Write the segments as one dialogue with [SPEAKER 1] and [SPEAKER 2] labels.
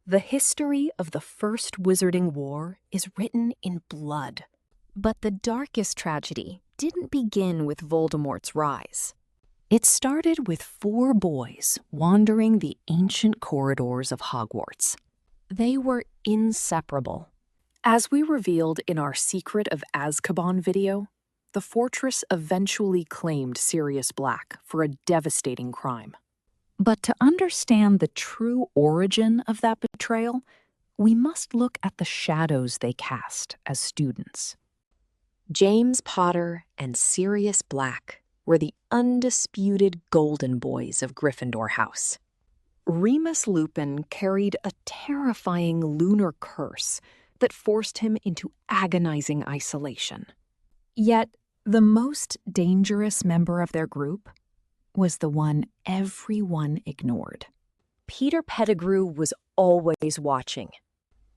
[SPEAKER 1] The history of the First Wizarding War is written in blood. But the darkest tragedy didn't begin with Voldemort's rise. It started with 4 boys wandering the ancient corridors of Hogwarts. They were inseparable. As we revealed in our Secret of Azkaban video, the fortress eventually claimed Sirius Black for a devastating crime. But to understand the true origin of that betrayal, we must look at the shadows they cast as students. James Potter and Sirius Black were the undisputed golden boys of Gryffindor House. Remus Lupin carried a terrifying lunar curse that forced him into agonizing isolation. Yet, the most dangerous member of their group was the one everyone ignored. Peter Pettigrew was always watching.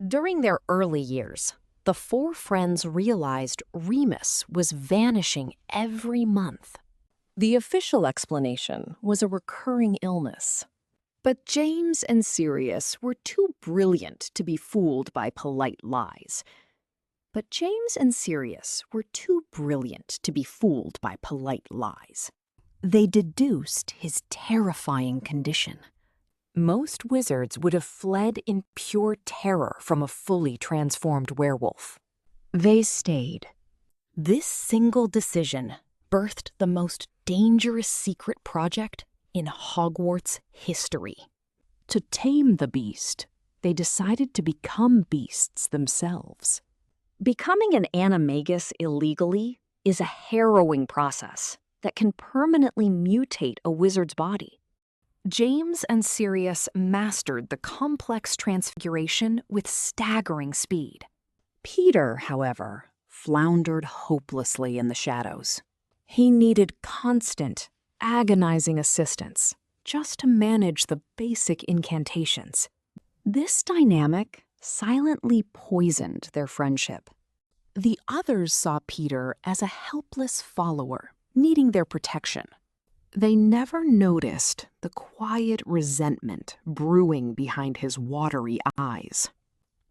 [SPEAKER 1] During their early years, the 4 friends realized Remus was vanishing every month. The official explanation was a recurring illness. But James and Sirius were too brilliant to be fooled by polite lies. They deduced his terrifying condition. Most wizards would have fled in pure terror from a fully transformed werewolf. They stayed. This single decision birthed the most dangerous secret project in Hogwarts history. To tame the beast, they decided to become beasts themselves. Becoming an Animagus illegally is a harrowing process that can permanently mutate a wizard's body. James and Sirius mastered the complex transfiguration with staggering speed. Peter, however, floundered hopelessly in the shadows. He needed constant, agonizing assistance just to manage the basic incantations. This dynamic silently poisoned their friendship. The others saw Peter as a helpless follower, needing their protection. They never noticed the quiet resentment brewing behind his watery eyes.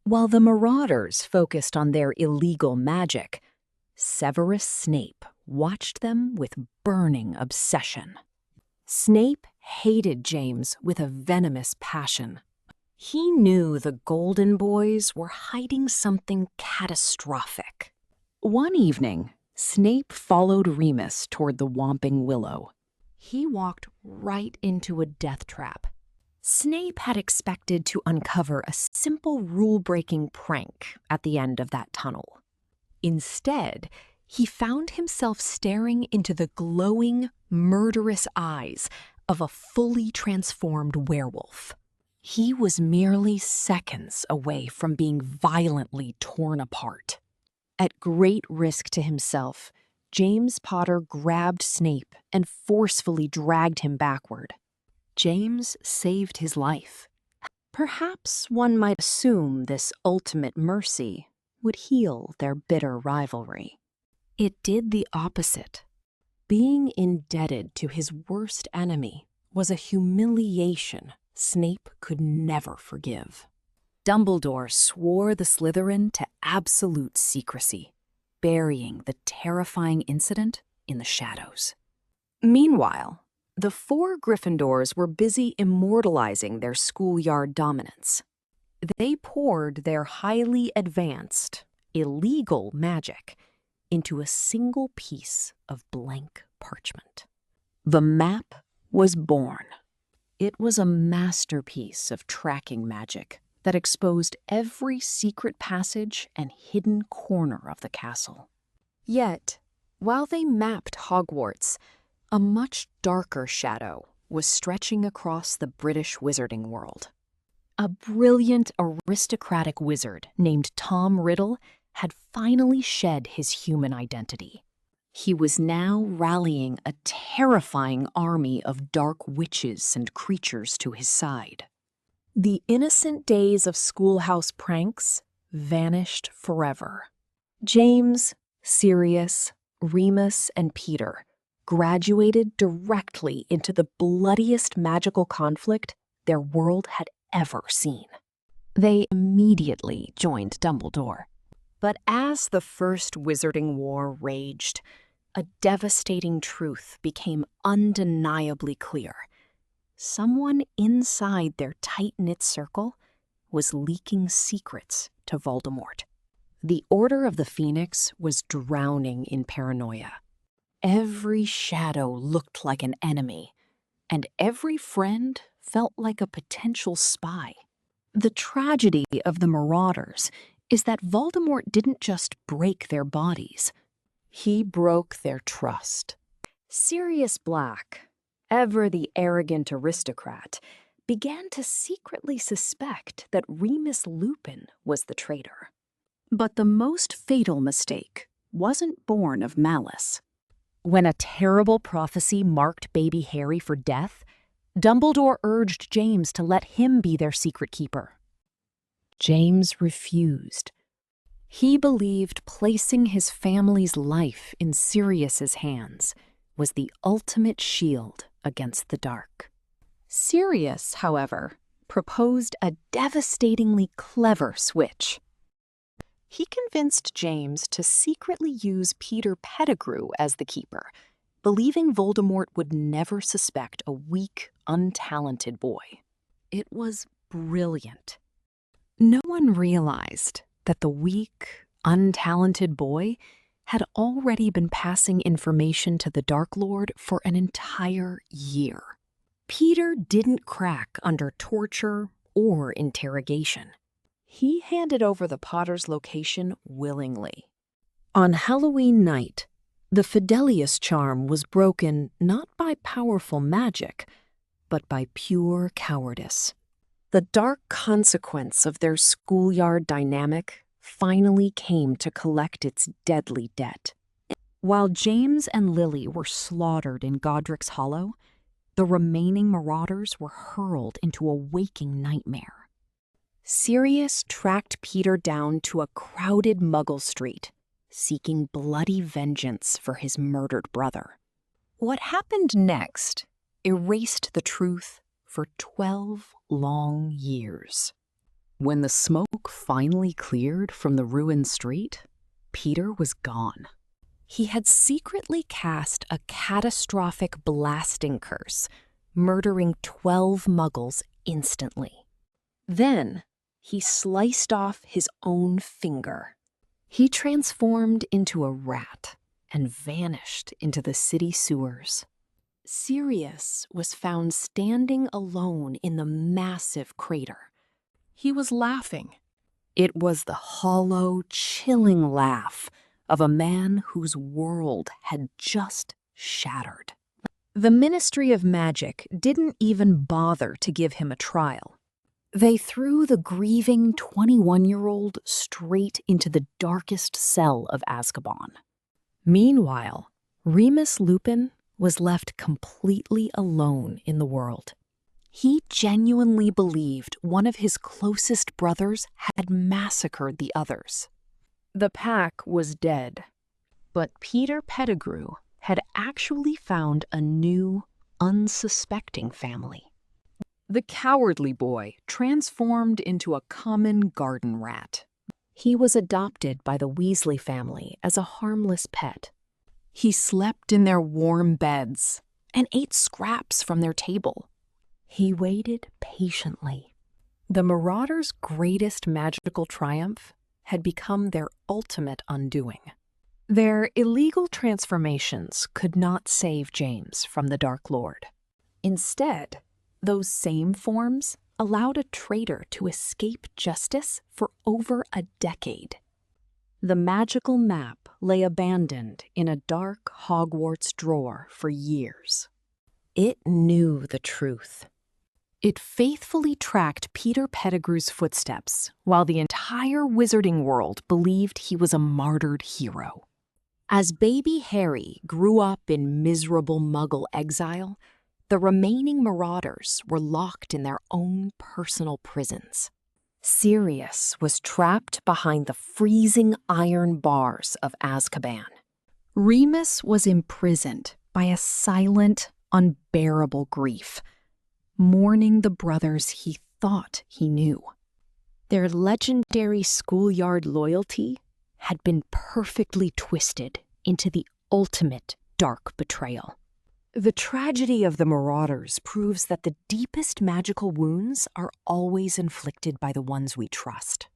[SPEAKER 1] While the Marauders focused on their illegal magic, Severus Snape watched them with burning obsession. Snape hated James with a venomous passion. He knew the Golden Boys were hiding something catastrophic. One evening, Snape followed Remus toward the Whomping Willow. He walked right into a death trap. Snape had expected to uncover a simple rule-breaking prank at the end of that tunnel. Instead, he found himself staring into the glowing, murderous eyes of a fully transformed werewolf. He was merely seconds away from being violently torn apart. At great risk to himself, James Potter grabbed Snape and forcefully dragged him backward. James saved his life. Perhaps one might assume this ultimate mercy would heal their bitter rivalry. It did the opposite. Being indebted to his worst enemy was a humiliation Snape could never forgive. Dumbledore swore the Slytherin to absolute secrecy, burying the terrifying incident in the shadows. Meanwhile, the 4 Gryffindors were busy immortalizing their schoolyard dominance. They poured their highly advanced, illegal magic into a single piece of blank parchment. The map was born. It was a masterpiece of tracking magic that exposed every secret passage and hidden corner of the castle. Yet, while they mapped Hogwarts, a much darker shadow was stretching across the British wizarding world. A brilliant aristocratic wizard named Tom Riddle had finally shed his human identity. He was now rallying a terrifying army of dark witches and creatures to his side. The innocent days of schoolhouse pranks vanished forever. James, Sirius, Remus, and Peter graduated directly into the bloodiest magical conflict their world had ever seen. They immediately joined Dumbledore. But as the First Wizarding War raged, a devastating truth became undeniably clear. Someone inside their tight-knit circle was leaking secrets to Voldemort. The Order of the Phoenix was drowning in paranoia. Every shadow looked like an enemy, and every friend felt like a potential spy. The tragedy of the Marauders is that Voldemort didn't just break their bodies. He broke their trust. Sirius Black, ever the arrogant aristocrat, began to secretly suspect that Remus Lupin was the traitor. But the most fatal mistake wasn't born of malice. When a terrible prophecy marked baby Harry for death, Dumbledore urged James to let him be their secret keeper. James refused. He believed placing his family's life in Sirius's hands was the ultimate shield against the dark. Sirius, however, proposed a devastatingly clever switch. He convinced James to secretly use Peter Pettigrew as the keeper, believing Voldemort would never suspect a weak, untalented boy. It was brilliant. No one realized that the weak, untalented boy had already been passing information to the Dark Lord for an entire year. Peter didn't crack under torture or interrogation. He handed over the Potter's location willingly. On Halloween night, the Fidelius charm was broken not by powerful magic, but by pure cowardice. The dark consequence of their schoolyard dynamic finally came to collect its deadly debt. While James and Lily were slaughtered in Godric's Hollow, the remaining Marauders were hurled into a waking nightmare. Sirius tracked Peter down to a crowded Muggle street, seeking bloody vengeance for his murdered brother. What happened next erased the truth for 12 long years. When the smoke finally cleared from the ruined street, Peter was gone. He had secretly cast a catastrophic blasting curse, murdering 12 Muggles instantly. Then, he sliced off his own finger. He transformed into a rat and vanished into the city sewers. Sirius was found standing alone in the massive crater. He was laughing. It was the hollow, chilling laugh of a man whose world had just shattered. The Ministry of Magic didn't even bother to give him a trial. They threw the grieving 21-year-old straight into the darkest cell of Azkaban. Meanwhile, Remus Lupin was left completely alone in the world. He genuinely believed one of his closest brothers had massacred the others. The pack was dead, but Peter Pettigrew had actually found a new, unsuspecting family. The cowardly boy transformed into a common garden rat. He was adopted by the Weasley family as a harmless pet. He slept in their warm beds and ate scraps from their table. He waited patiently. The Marauders' greatest magical triumph had become their ultimate undoing. Their illegal transformations could not save James from the Dark Lord. Instead, those same forms allowed a traitor to escape justice for over a decade. The magical map lay abandoned in a dark Hogwarts drawer for years. It knew the truth. It faithfully tracked Peter Pettigrew's footsteps while the entire wizarding world believed he was a martyred hero. As baby Harry grew up in miserable Muggle exile, the remaining Marauders were locked in their own personal prisons. Sirius was trapped behind the freezing iron bars of Azkaban. Remus was imprisoned by a silent, unbearable grief, mourning the brothers he thought he knew. Their legendary schoolyard loyalty had been perfectly twisted into the ultimate dark betrayal. The tragedy of the Marauders proves that the deepest magical wounds are always inflicted by the ones we trust.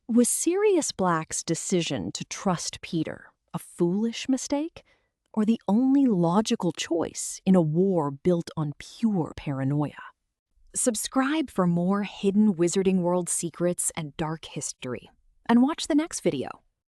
[SPEAKER 1] Was Sirius Black's decision to trust Peter a foolish mistake, or the only logical choice in a war built on pure paranoia? Subscribe for more hidden Wizarding World secrets and dark history, and watch the next video.